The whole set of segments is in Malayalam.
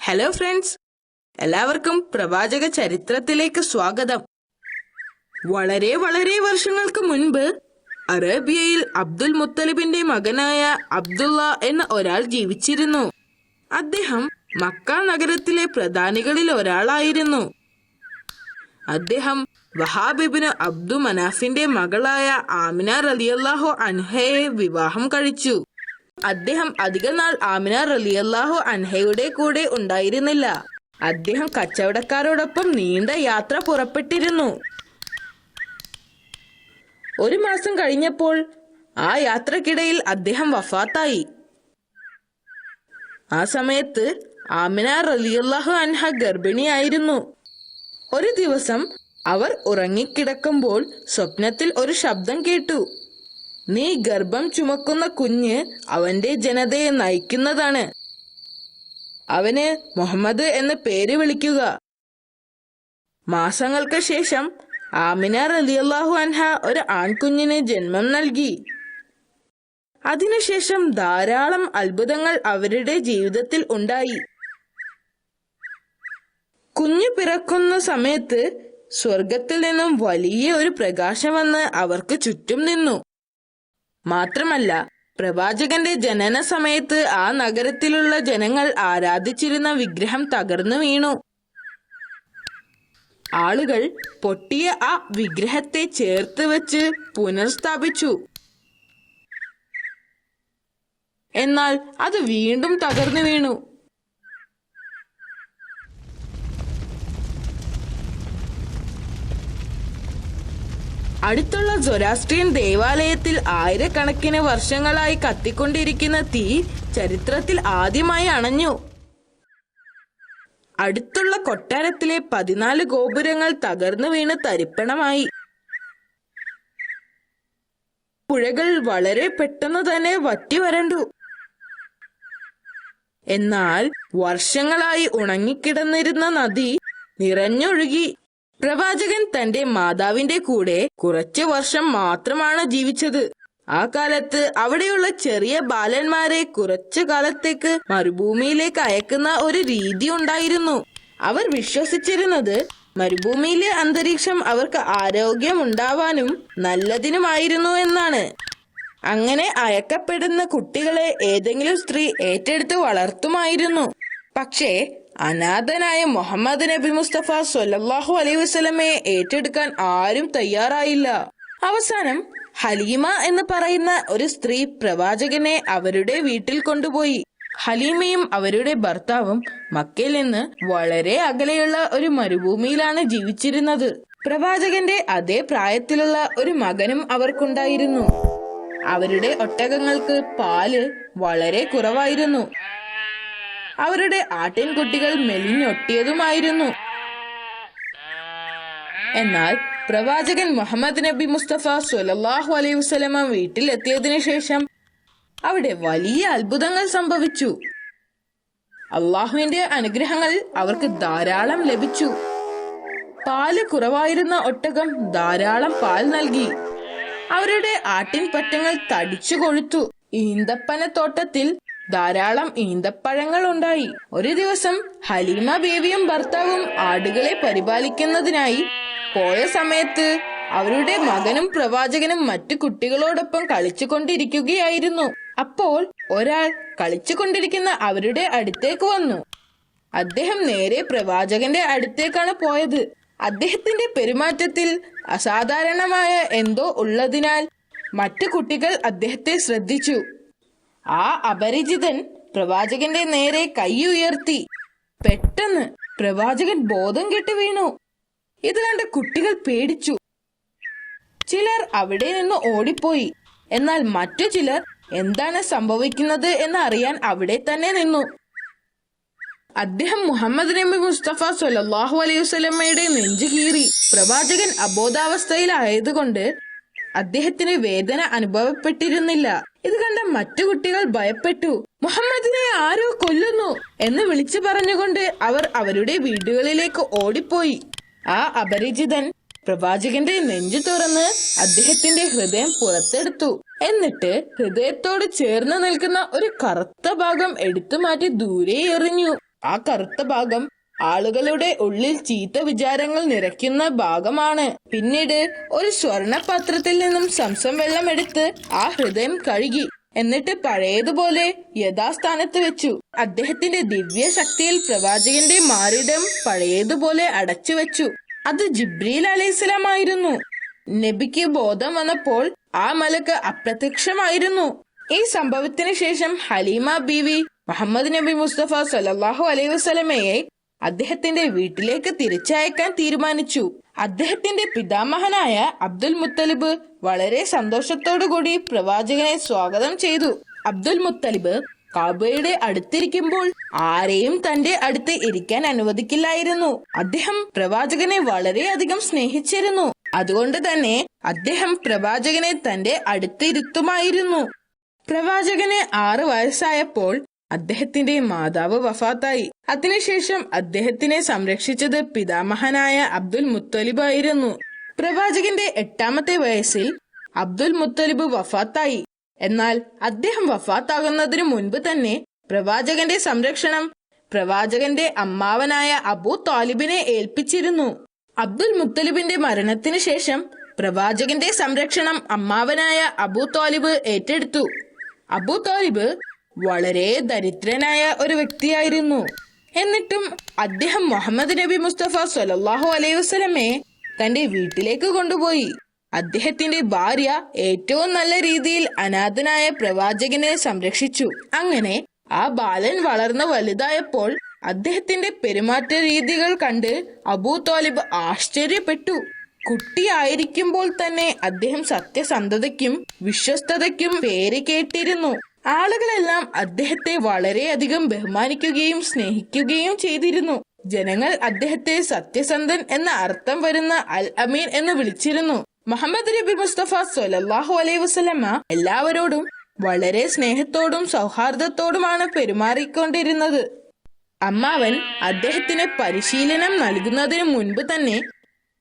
ഹലോ ഫ്രണ്ട്സ്, എല്ലാവർക്കും പ്രവാചക ചരിത്രത്തിലേക്ക് സ്വാഗതം. വളരെ വളരെ വർഷങ്ങൾക്ക് മുൻപ് അറേബ്യയിൽ അബ്ദുൽ മുത്തലിബിന്റെ മകനായ അബ്ദുള്ള എന്ന ഒരാൾ ജീവിച്ചിരുന്നു. അദ്ദേഹം മക്ക നഗരത്തിലെ പ്രധാനികളിൽ ഒരാളായിരുന്നു. അദ്ദേഹം വഹാബ് ഇബ്നു അബ്ദു മനാഫിന്റെ മകളായ ആമിന റളിയല്ലാഹു അൻഹയെ വിവാഹം കഴിച്ചു. അദ്ദേഹം അധികനാൾ ആമിന റളിയല്ലാഹു അൻഹയുടെ കൂടെ ഉണ്ടായിരുന്നില്ല. അദ്ദേഹം കച്ചവടക്കാരോടൊപ്പം നീണ്ട യാത്ര പുറപ്പെട്ടിരുന്നു. ഒരു മാസം കഴിഞ്ഞപ്പോൾ ആ യാത്രക്കിടയിൽ അദ്ദേഹം വഫാത്തായി. ആ സമയത്ത് ആമിന റളിയല്ലാഹു അൻഹ ഗർഭിണിയായിരുന്നു. ഒരു ദിവസം അവർ ഉറങ്ങിക്കിടക്കുമ്പോൾ സ്വപ്നത്തിൽ ഒരു ശബ്ദം കേട്ടു. നീ ഗർഭം ചുമക്കുന്ന കുഞ്ഞ് അവന്റെ ജനതയെ നയിക്കുന്നതാണ്. അവന് മുഹമ്മദ് എന്ന് പേര് വിളിക്കുക. മാസങ്ങൾക്ക് ശേഷം ആമിന റളിയല്ലാഹു അൻഹ ഒരു ആൺകുഞ്ഞിന് ജന്മം നൽകി. അതിനുശേഷം ധാരാളം അത്ഭുതങ്ങൾ അവരുടെ ജീവിതത്തിൽ ഉണ്ടായി. കുഞ്ഞു പിറക്കുന്ന സമയത്ത് സ്വർഗത്തിൽ നിന്നും വലിയ ഒരു പ്രകാശം വന്ന് അവർക്ക് ചുറ്റും നിന്നു. മാത്രമല്ല, പ്രവാചകന്റെ ജനന സമയത്ത് ആ നഗരത്തിലുള്ള ജനങ്ങൾ ആരാധിച്ചിരുന്ന വിഗ്രഹം തകർന്നു വീണു. ആളുകൾ പൊട്ടിയ ആ വിഗ്രഹത്തെ ചേർത്ത് വെച്ച് പുനഃസ്ഥാപിച്ചു. എന്നാൽ അത് വീണ്ടും തകർന്നു വീണു. അടുത്തുള്ള സൊറാസ്ട്രിയൻ ദേവാലയത്തിൽ ആയിരക്കണക്കിന് വർഷങ്ങളായി കത്തിക്കൊണ്ടിരിക്കുന്ന തീ ചരിത്രത്തിൽ ആദ്യമായി അണഞ്ഞു. അടുത്തുള്ള കൊട്ടാരത്തിലെ 14 ഗോപുരങ്ങൾ തകർന്നു വീണ് തരിപ്പണമായി. പുഴകൾ വളരെ പെട്ടെന്ന് തന്നെ വറ്റി വരണ്ടു. എന്നാൽ വർഷങ്ങളായി ഉണങ്ങിക്കിടന്നിരുന്ന നദി നിറഞ്ഞൊഴുകി. പ്രവാചകൻ തന്റെ മാതാവിന്റെ കൂടെ കുറച്ചു വർഷം മാത്രമാണ് ജീവിച്ചത്. ആ കാലത്ത് അവിടെയുള്ള ചെറിയ ബാലന്മാരെ കുറച്ചു കാലത്തേക്ക് മരുഭൂമിയിലേക്ക് അയക്കുന്ന ഒരു രീതി ഉണ്ടായിരുന്നു. അവർ വിശ്വസിച്ചിരുന്നത് മരുഭൂമിയിലെ അന്തരീക്ഷം അവർക്ക് ആരോഗ്യം ഉണ്ടാവാനും നല്ലതിനുമായിരുന്നു എന്നാണ്. അങ്ങനെ അയക്കപ്പെടുന്ന കുട്ടികളെ ഏതെങ്കിലും സ്ത്രീ ഏറ്റെടുത്ത് വളർത്തുമായിരുന്നു. പക്ഷേ അനാഥനായ മുഹമ്മദ് നബി മുസ്തഫ സ്വല്ലല്ലാഹു അലൈഹി വസല്ലമയെ ഏറ്റെടുക്കാൻ ആരും തയ്യാറായില്ല. അവസാനം ഹലീമ എന്ന് പറയുന്ന ഒരു സ്ത്രീ പ്രവാചകനെ അവരുടെ വീട്ടിൽ കൊണ്ടുപോയി. ഹലീമയും അവരുടെ ഭർത്താവും മക്കയിൽ നിന്ന് വളരെ അകലെയുള്ള ഒരു മരുഭൂമിയിലാണ് ജീവിച്ചിരുന്നത്. പ്രവാചകന്റെ അതേ പ്രായത്തിലുള്ള ഒരു മകനും അവർക്കുണ്ടായിരുന്നു. അവരുടെ ഒട്ടകങ്ങൾക്ക് പാല് വളരെ കുറവായിരുന്നു. അവരുടെ ആട്ടിൻകുട്ടികൾ മെലിഞ്ഞൊട്ടിയതുമായിരുന്നു. എന്നാൽ പ്രവാചകൻ മുഹമ്മദ് നബി മുസ്തഫ സ്വല്ലല്ലാഹു അലൈഹി വസല്ലമ വീട്ടിൽ എത്തിയതിനു ശേഷം അവിടെ വലിയ അത്ഭുതങ്ങൾ സംഭവിച്ചു. അള്ളാഹുവിന്റെ അനുഗ്രഹങ്ങൾ അവർക്ക് ധാരാളം ലഭിച്ചു. പാല് കുറവായിരുന്ന ഒട്ടകം ധാരാളം പാൽ നൽകി. അവരുടെ ആട്ടിൻപറ്റങ്ങൾ തടിച്ചു കൊഴുത്തു. ഈന്തപ്പനത്തോട്ടത്തിൽ ധാരാളം ഈന്തപ്പഴങ്ങൾ ഉണ്ടായി. ഒരു ദിവസം ഹലീമ ബീവിയും ഭർത്താവും ആടുകളെ പരിപാലിക്കുന്നതിനായി പോയ സമയത്ത് അവരുടെ മകനും പ്രവാചകനും മറ്റു കുട്ടികളോടൊപ്പം കളിച്ചുകൊണ്ടിരിക്കുകയായിരുന്നു. അപ്പോൾ ഒരാൾ കളിച്ചുകൊണ്ടിരിക്കുന്ന അവരുടെ അടുത്തേക്ക് വന്നു. അദ്ദേഹം നേരെ പ്രവാചകന്റെ അടുത്തേക്കാണ് പോയത്. അദ്ദേഹത്തിന്റെ പെരുമാറ്റത്തിൽ അസാധാരണമായ എന്തോ ഉള്ളതിനാൽ മറ്റു കുട്ടികൾ അദ്ദേഹത്തെ ശ്രദ്ധിച്ചു. ആ അപരിചിതൻ പ്രവാചകന്റെ നേരെ കൈ ഉയർത്തി. പെട്ടെന്ന് പ്രവാചകൻ ബോധം കെട്ട് വീണു. ഇത് കണ്ട കുട്ടികൾ പേടിച്ചു. ചിലർ അവിടെ നിന്ന് ഓടിപ്പോയി. എന്നാൽ മറ്റു ചിലർ എന്താണ് സംഭവിക്കുന്നത് എന്ന് അറിയാൻ അവിടെ തന്നെ നിന്നു. അദ്ദേഹം മുഹമ്മദ് നബി മുസ്തഫ സ്വല്ലല്ലാഹു അലൈഹി വസല്ലമയുടെ നെഞ്ചു കീറി. പ്രവാചകൻ അബോധാവസ്ഥയിലായതുകൊണ്ട് അദ്ദേഹത്തിന് വേദന അനുഭവപ്പെട്ടിരുന്നില്ല. ഇത് കണ്ട മറ്റു കുട്ടികൾ ഭയപ്പെട്ടു. മുഹമ്മദിനെ ആരോ കൊല്ലുന്നു എന്ന് വിളിച്ചു പറഞ്ഞുകൊണ്ട് അവർ അവരുടെ വീടുകളിലേക്ക് ഓടിപ്പോയി. ആ അപരിചിതൻ പ്രവാചകന്റെ നെഞ്ചു തുറന്ന് അദ്ദേഹത്തിന്റെ ഹൃദയം പുറത്തെടുത്തു. എന്നിട്ട് ഹൃദയത്തോട് ചേർന്ന് നിൽക്കുന്ന ഒരു കറുത്ത ഭാഗം എടുത്തു മാറ്റി ദൂരെ എറിഞ്ഞു. ആ കറുത്ത ഭാഗം ആളുകളുടെ ഉള്ളിൽ ചീത്ത വിചാരങ്ങൾ നിറയ്ക്കുന്ന ഭാഗമാണ്. പിന്നീട് ഒരു സ്വർണ പാത്രത്തിൽ നിന്നും സംസം വെള്ളം എടുത്ത് ആ ഹൃദയം കഴുകി, എന്നിട്ട് പഴയതുപോലെ യഥാസ്ഥാനത്ത് വെച്ചു. അദ്ദേഹത്തിന്റെ ദിവ്യ ശക്തിയിൽ പ്രവാചകന്റെ മാറിടം പഴയതുപോലെ അടച്ചു വെച്ചു. അത് ജിബ്രീൽ അലൈഹിസ്സലാം ആയിരുന്നു. നബിക്ക് ബോധം വന്നപ്പോൾ ആ മലക്ക് അപ്രത്യക്ഷമായിരുന്നു. ഈ സംഭവത്തിന് ശേഷം ഹലീമ ബീവി മുഹമ്മദ് നബി മുസ്തഫ സല്ലല്ലാഹു അലൈഹി വസല്ലമയെ അദ്ദേഹത്തിന്റെ വീട്ടിലേക്ക് തിരിച്ചയക്കാൻ തീരുമാനിച്ചു. അദ്ദേഹത്തിന്റെ പിതാമഹനായ അബ്ദുൽ മുത്തലിബ് വളരെ സന്തോഷത്തോടുകൂടി പ്രവാചകനെ സ്വാഗതം ചെയ്തു. അബ്ദുൽ മുത്തലിബ് കാബയുടെ അടുത്തിരിക്കുമ്പോൾ ആരെയും തന്റെ അടുത്ത് ഇരിക്കാൻ അനുവദിക്കില്ലായിരുന്നു. അദ്ദേഹം പ്രവാചകനെ വളരെയധികം സ്നേഹിച്ചിരുന്നു. അതുകൊണ്ട് തന്നെ അദ്ദേഹം പ്രവാചകനെ തന്റെ അടുത്തിരുത്തുമായിരുന്നു. പ്രവാചകന് 6 വയസ്സായപ്പോൾ അദ്ദേഹത്തിന്റെ മാതാവ് വഫാത്തായി. അതിനുശേഷം അദ്ദേഹത്തിനെ സംരക്ഷിച്ചത് പിതാമഹനായ അബ്ദുൽ മുത്തലിബ് ആയിരുന്നു. പ്രവാചകന്റെ 8ാമത്തെ വയസ്സിൽ അബ്ദുൽ മുത്തലിബ് വഫാത്തായി. എന്നാൽ അദ്ദേഹം വഫാത്താകുന്നതിനു മുൻപ് തന്നെ പ്രവാചകന്റെ സംരക്ഷണം പ്രവാചകന്റെ അമ്മാവനായ അബൂ താലിബിനെ ഏൽപ്പിച്ചിരുന്നു. അബ്ദുൽ മുത്തലിബിന്റെ മരണത്തിനു ശേഷം പ്രവാചകന്റെ സംരക്ഷണം അമ്മാവനായ അബൂ താലിബ് ഏറ്റെടുത്തു. അബൂ താലിബ് വളരെ ദരിദ്രനായ ഒരു വ്യക്തിയായിരുന്നു. എന്നിട്ടും അദ്ദേഹം മുഹമ്മദ് നബി മുസ്തഫ സല്ലല്ലാഹു അലൈഹി വസല്ലമയെ തന്റെ വീട്ടിലേക്ക് കൊണ്ടുപോയി. അദ്ദേഹത്തിന്റെ ഭാര്യ ഏറ്റവും നല്ല രീതിയിൽ അനാഥനായ പ്രവാചകനെ സംരക്ഷിച്ചു. അങ്ങനെ ആ ബാലൻ വളർന്ന് വലുതായപ്പോൾ അദ്ദേഹത്തിന്റെ പെരുമാറ്റ രീതികൾ കണ്ട് അബൂ താലിബ് ആശ്ചര്യപ്പെട്ടു. കുട്ടിയായിരിക്കുമ്പോൾ തന്നെ അദ്ദേഹം സത്യസന്ധതയ്ക്കും വിശ്വസ്തതയ്ക്കും പേര് കേട്ടിരുന്നു. ആളുകളെല്ലാം അദ്ദേഹത്തെ വളരെയധികം ബഹുമാനിക്കുകയും സ്നേഹിക്കുകയും ചെയ്തിരുന്നു. ജനങ്ങൾ അദ്ദേഹത്തെ സത്യസന്ധൻ എന്ന അർത്ഥം വരുന്ന അൽ അമീൻ എന്ന് വിളിച്ചിരുന്നു. മുഹമ്മദ് നബി മുസ്തഫ സല്ലല്ലാഹു അലൈഹി വസല്ലമ എല്ലാവരോടും വളരെ സ്നേഹത്തോടും സൗഹാർദ്ദത്തോടുമാണ് പെരുമാറിക്കൊണ്ടിരുന്നത്. അമ്മാവൻ അദ്ദേഹത്തിന് പരിശീലനം നൽകുന്നതിന് മുൻപ് തന്നെ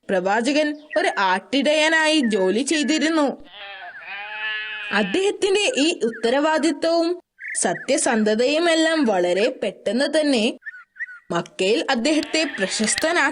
പ്രവാചകൻ ഒരു ആട്ടിടയനായി ജോലി ചെയ്തിരുന്നു. അദ്ദേഹത്തിന്റെ ഈ ഉത്തരവാദിത്വവും സത്യസന്ധതയുമെല്ലാം വളരെ പെട്ടെന്ന് തന്നെ മക്കയിൽ അദ്ദേഹത്തെ പ്രശസ്തനാക്കി.